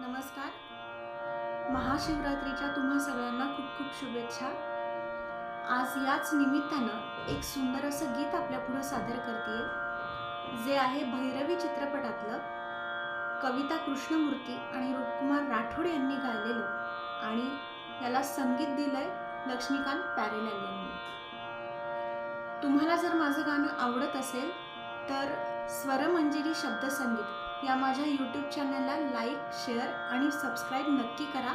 नमस्कार. महाशिवरात्रीच्या तुम्हा सगळ्यांना खूप खूप शुभेच्छा. आज याच निमित्तानं एक सुंदर असं गीत आपल्या पुढे सादर करते, जे आहे भैरवी चित्रपटातलं. कविता कृष्णमूर्ती आणि रूपकुमार राठोड यांनी गायलेलं आणि याला संगीत दिलंय लक्ष्मीकांत प्यारेलाल यांनी. तुम्हाला जर माझं गाणं आवडत असेल तर स्वरमंजिरी शब्दसंगीत या माझ्या यूट्यूब चॅनलला लाईक, शेअर आणि सबस्क्राईब नक्की करा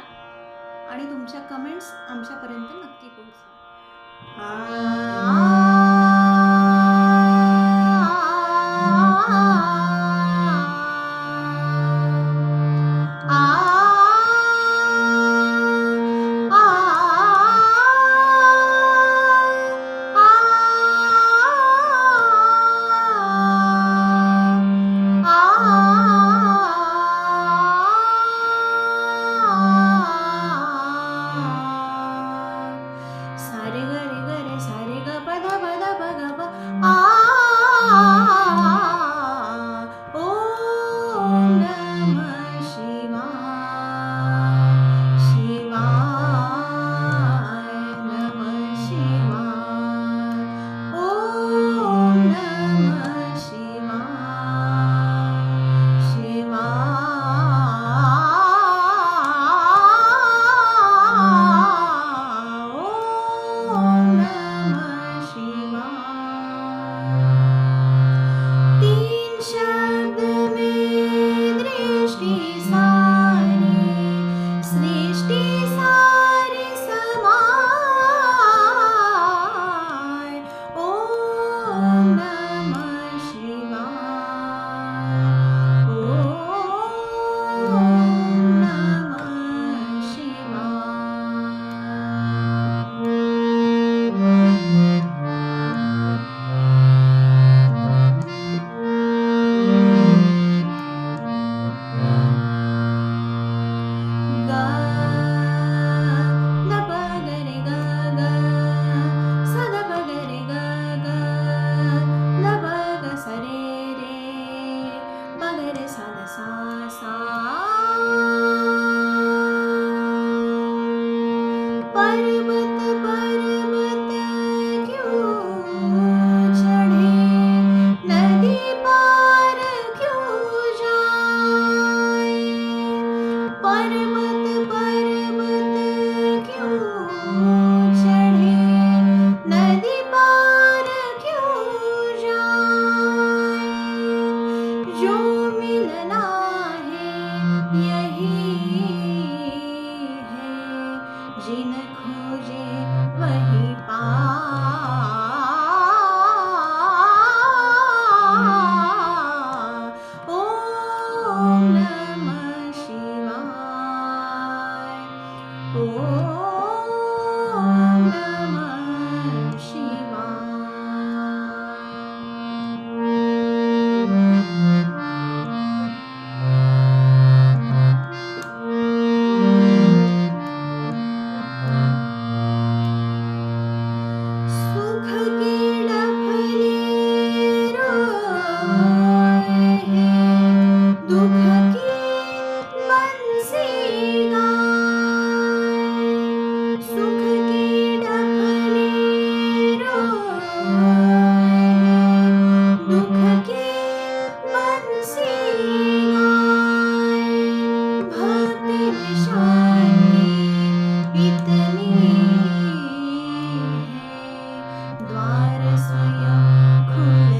आणि तुमच्या कमेंट्स आमच्यापर्यंत नक्की पोहोचवा. सारे गरे गरे सारे ग पद पद पग प आ ओम नमः शिवाय शिवाय नमः शिवाय ओम नमः शिवाय शब्द में दृष्टि सारी सृष्टि सारी समाय ओम नमः शिवाय ओम नमः पर्वत पर्वत क्यों चढ़े नदी पार क्यों जाए पर्वत पर्वत क्यों चढ़े नदी पार क्यों जाए जो मिलना है यही है जिन खोजे वही ओम नमः शिवाय ओम नमः सुख की डफली रोए हैं दुख की बंसी गाए सुख की डफली रोए हैं दुख की बंसी गाए भक्ति में शांति इतनी द्वार स्वयं खुल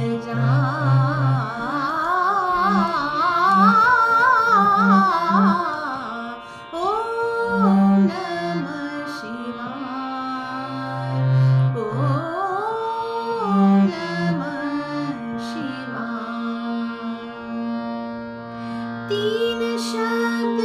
ओम नमः शिवाय ओम नमः शिवाय तीन शब्द